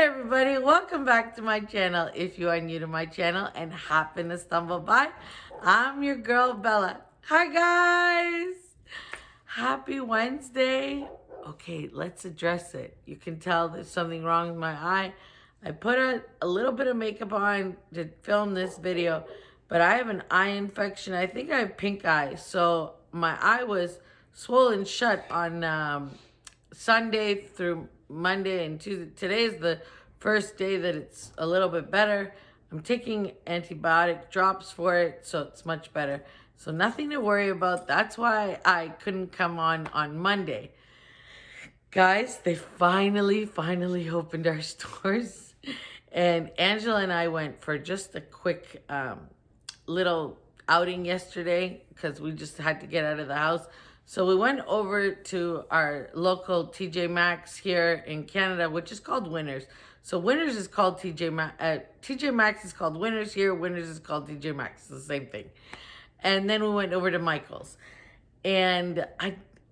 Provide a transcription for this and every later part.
everybody, welcome back to my channel. If you are new to my channel and happen to stumble by, I'm your girl Bella. Hi guys, happy Wednesday. Okay, let's address it. You can tell there's something wrong with my eye. I put a little bit of makeup on to film this video, but I have an eye infection. I think I have pink eye, so my eye was swollen shut on Sunday through Monday and Tuesday. Today is the first day that it's a little bit better. I'm taking antibiotic drops for it, so it's much better. So nothing to worry about. That's why I couldn't come on Monday. Guys, they finally opened our stores. And Angela and I went for just a quick little outing yesterday because we just had to get out of the house. So we went over to our local TJ Maxx here in Canada, which is called Winners. So Winners is called TJ Maxx. TJ Maxx is called Winners here. Winners is called TJ Maxx. It's the same thing. And then we went over to Micheals. And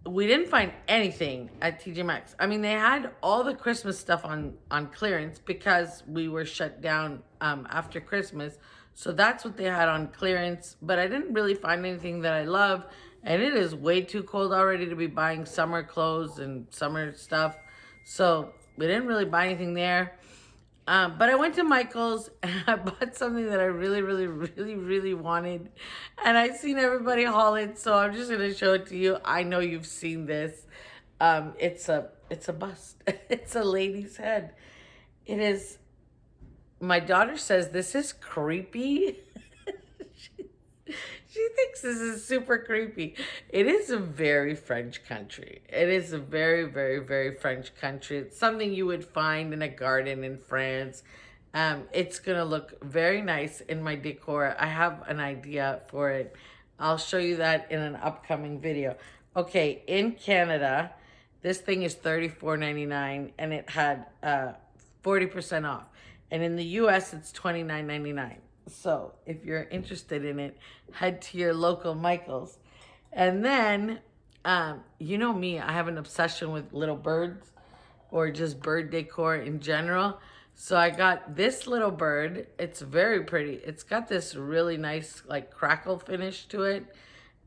we didn't find anything at TJ Maxx. I mean, they had all the Christmas stuff on clearance because we were shut down after Christmas. So that's what they had on clearance. But I didn't really find anything that I love. And it is way too cold already to be buying summer clothes and summer stuff. So we didn't really buy anything there. But I went to Micheals and I bought something that I really wanted. And I've seen everybody haul it, so I'm just going to show it to you. I know you've seen this. It's a bust. It's a lady's head. It is. My daughter says this is creepy. She thinks this is super creepy. It is a very French country. It is a very French country. It's something you would find in a garden in France. It's going to look very nice in my decor. I have an idea for it. I'll show you that in an upcoming video. Okay, in Canada, this thing is $34.99 and it had 40% off. And in the US, it's $29.99. So if you're interested in it, head to your local Micheals. And then, you know me, I have an obsession with little birds or just bird decor in general. So I got this little bird. It's very pretty. It's got this really nice like crackle finish to it.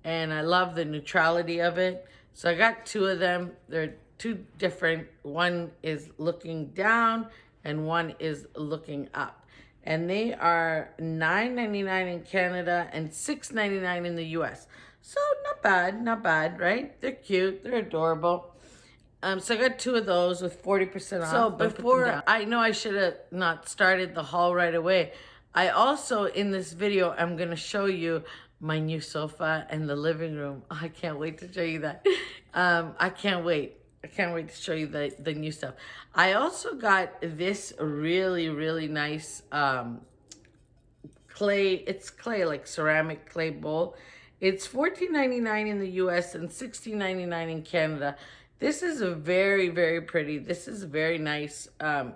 And I love the neutrality of it. So I got two of them. They're two different. One is looking down and one is looking up. And they are $9.99 in Canada and $6.99 in the US. So not bad, right? They're cute, they're adorable. So I got two of those with 40% off. So before, I know I should have not started the haul right away. I also, in this video, I'm gonna show you my new sofa and the living room. Oh, I can't wait to show you that. I can't wait to show you the new stuff. I also got this really nice clay. It's clay, like ceramic clay bowl. It's $14.99 in the US and $16.99 in Canada. This is a very pretty. This is very nice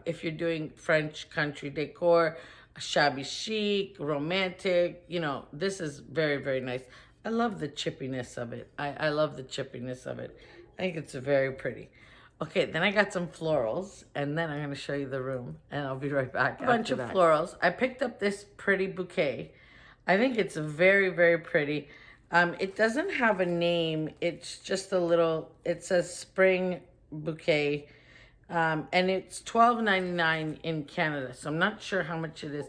if you're doing French country decor, shabby chic, romantic. You know, this is very nice. I love the chippiness of it. I love the chippiness of it. I think it's very pretty. Okay, then I got some florals, and then I'm going to show you the room, and I'll be right back. A bunch of florals. I picked up this pretty bouquet. I think it's very pretty. It doesn't have a name. It's just a little, it says spring bouquet, and it's $12.99 in Canada, so I'm not sure how much it is.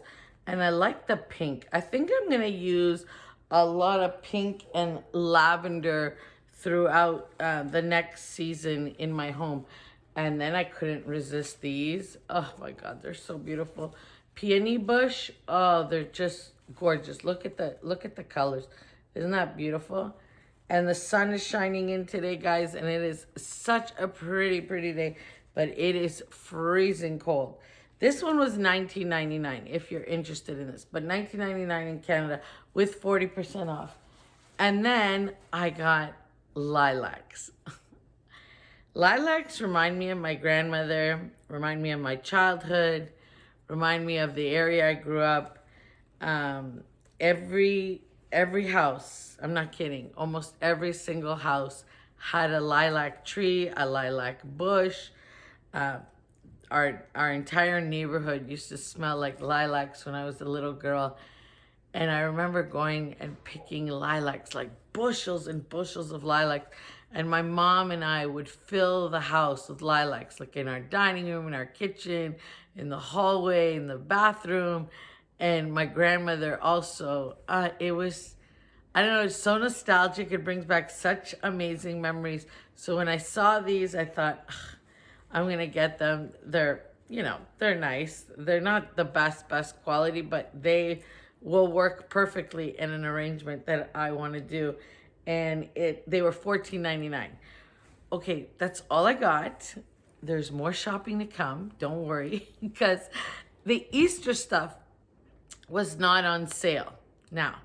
And I like the pink. I think I'm going to use a lot of pink and lavender throughout the next season in my home. And then I couldn't resist these. Oh my God, they're so beautiful. Peony bush. Oh, they're just gorgeous. Look at the colors. Isn't that beautiful? And the sun is shining in today, guys, and it is such a pretty day, but it is freezing cold. This one was $19.99 if you're interested in this, but $19.99 in Canada with 40% off. And then I got lilacs. Lilacs remind me of my grandmother, remind me of my childhood, remind me of the area I grew up. Every house, I'm not kidding, almost every single house had a lilac tree, a lilac bush. our entire neighborhood used to smell like lilacs when I was a little girl. And I remember going and picking lilacs, like bushels and bushels of lilacs. And my mom and I would fill the house with lilacs, like in our dining room, in our kitchen, in the hallway, in the bathroom. And my grandmother also. It was, I don't know, it's so nostalgic. It brings back such amazing memories. So when I saw these, I thought, "Ugh, I'm going to get them. They're nice. They're not the best quality, but they will work perfectly in an arrangement that I want to do. And they were $14.99. Okay, that's all I got. There's more shopping to come. Don't worry, because the Easter stuff was not on sale. Now,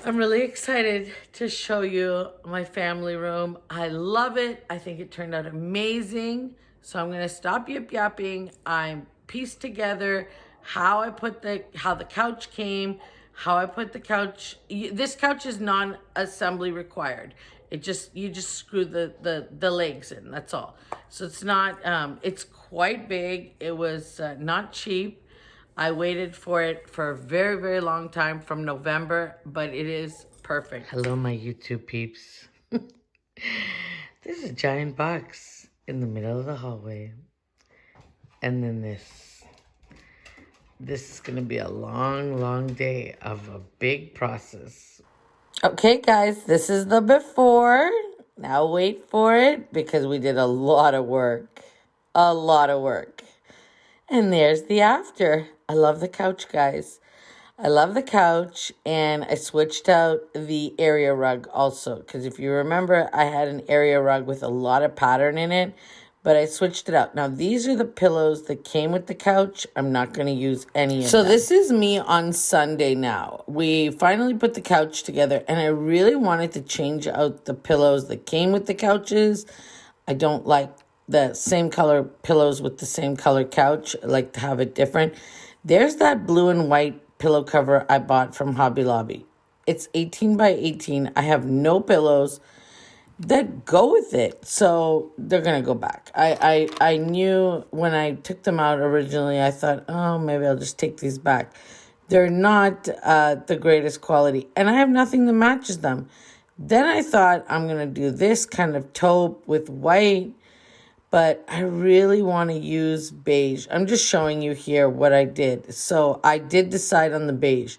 I'm really excited to show you my family room. I love it. I think it turned out amazing. So I'm going to stop yapping. I'm pieced together how the couch came, how I put the couch. This couch is non-assembly required. You just screw the legs in. That's all. So it's not. It's quite big. It was not cheap. I waited for it for a very, very long time from November, but it is perfect. Hello, my YouTube peeps. There's a giant box in the middle of the hallway. And then this. This is going to be a long, long day of a big process. Okay, guys, this is the before. Now wait for it because we did a lot of work. A lot of work. And there's the after. I love the couch, guys. I love the couch, and I switched out the area rug also. Because if you remember, I had an area rug with a lot of pattern in it, but I switched it out. Now, these are the pillows that came with the couch. I'm not going to use any of them. So this is me on Sunday now. We finally put the couch together, and I really wanted to change out the pillows that came with the couches. I don't like the same color pillows with the same color couch. I like to have it different. There's that blue and white pillow cover I bought from Hobby Lobby. It's 18 by 18. I have no pillows that go with it. So they're going to go back. I knew when I took them out originally, I thought, oh, maybe I'll just take these back. They're not the greatest quality. And I have nothing that matches them. Then I thought I'm going to do this kind of taupe with white. But I really want to use beige. I'm just showing you here what I did. So I did decide on the beige.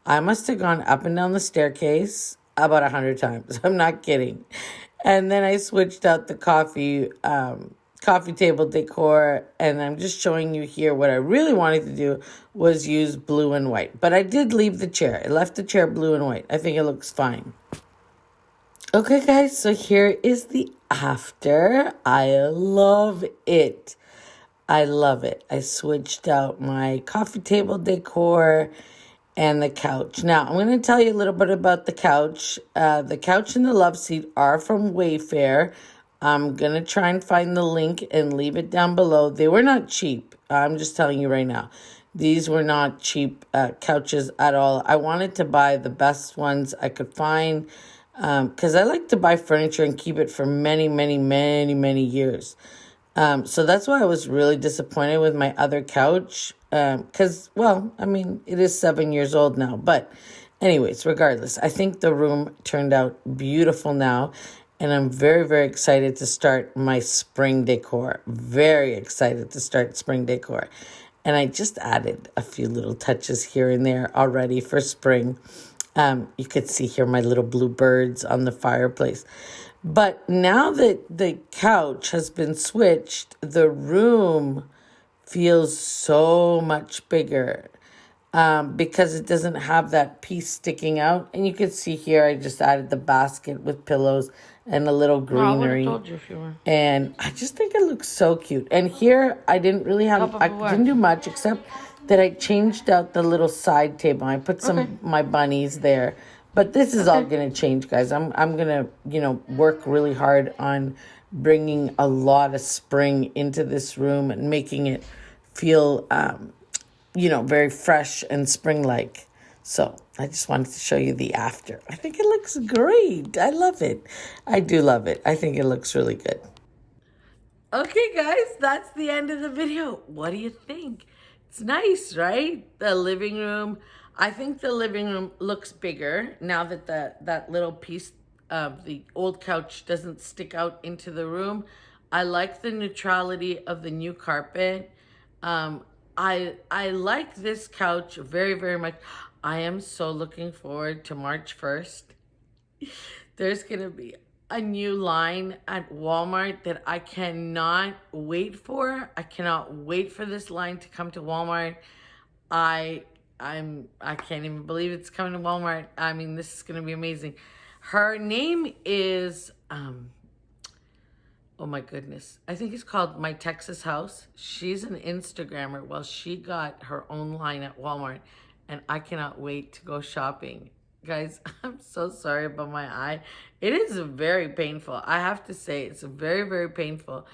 I must have gone up and down the staircase about 100 times. I'm not kidding. And then I switched out the coffee table decor. And I'm just showing you here what I really wanted to do was use blue and white. But I did leave the chair. I left the chair blue and white. I think it looks fine. Okay, guys, so here is the after. I love it. I love it. I switched out my coffee table decor and the couch. Now, I'm going to tell you a little bit about the couch. The couch and the love seat are from Wayfair. I'm going to try and find the link and leave it down below. They were not cheap. I'm just telling you right now. These were not cheap couches at all. I wanted to buy the best ones I could find. Because I like to buy furniture and keep it for many, many, many, many years. So that's why I was really disappointed with my other couch. Because, it is 7 years old now. But anyways, regardless, I think the room turned out beautiful now. And I'm very, very excited to start my spring decor. Very excited to start spring decor. And I just added a few little touches here and there already for spring. You could see here my little blue birds on the fireplace. But now that the couch has been switched, the room feels so much bigger because it doesn't have that piece sticking out. And you can see here I just added the basket with pillows and a little greenery. No, I would have told you if you were. And I just think it looks so cute. And here I didn't really have, I didn't do much except that I changed out the little side table. I put some of my bunnies there. But this is all going to change, guys. I'm going to, work really hard on bringing a lot of spring into this room and making it feel, very fresh and spring-like. So I just wanted to show you the after. I think it looks great. I love it. I do love it. I think it looks really good. Okay, guys, that's the end of the video. What do you think? It's nice, right? The living room. I think the living room looks bigger now that that little piece of the old couch doesn't stick out into the room. I like the neutrality of the new carpet. I like this couch very, very much. I am so looking forward to March 1st. There's going to be a new line at Walmart that I cannot wait for. I cannot wait for this line to come to Walmart. I can't even believe it's coming to Walmart. I mean, this is going to be amazing. Her name is oh my goodness. I think it's called My Texas House. She's an Instagrammer. Well, she got her own line at Walmart, and I cannot wait to go shopping. Guys, I'm so sorry about my eye. It is very painful. I have to say, it's very, very painful,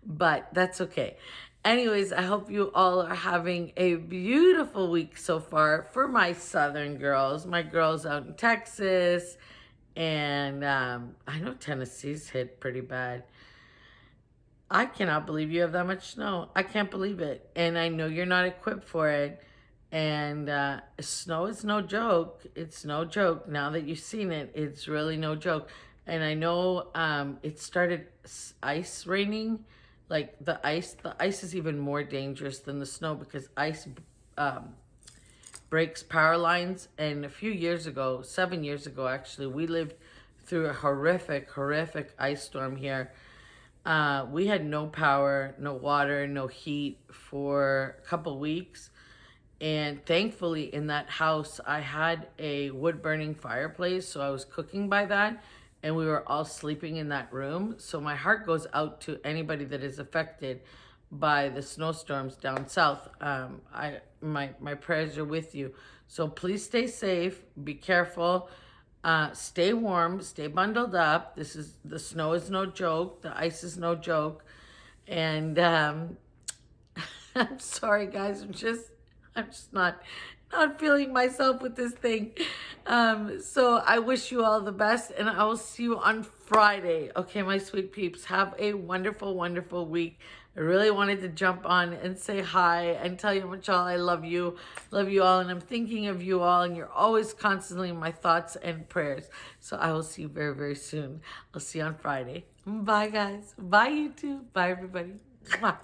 but that's okay. Anyways, I hope you all are having a beautiful week so far for my southern girls, my girls out in Texas, and I know Tennessee's hit pretty bad. I cannot believe you have that much snow. I can't believe it. And I know you're not equipped for it. And snow is no joke. It's no joke. Now that you've seen it, it's really no joke. And I know it started ice raining. Like the ice is even more dangerous than the snow because ice breaks power lines. And a few years ago, 7 years ago actually, we lived through a horrific ice storm here. We had no power, no water, no heat for a couple weeks. And thankfully in that house, I had a wood burning fireplace. So I was cooking by that and we were all sleeping in that room. So my heart goes out to anybody that is affected by the snowstorms down south. My prayers are with you. So please stay safe, be careful. Stay warm, stay bundled up. The snow is no joke. The ice is no joke. And I'm sorry, guys. I'm just not feeling myself with this thing. So I wish you all the best, and I will see you on Friday. Okay, my sweet peeps, have a wonderful, wonderful week. I really wanted to jump on and say hi and tell you how much all I love you all, and I'm thinking of you all, and you're always constantly in my thoughts and prayers. So I will see you very, very soon. I'll see you on Friday. Bye, guys. Bye, YouTube. Bye, everybody. Mwah.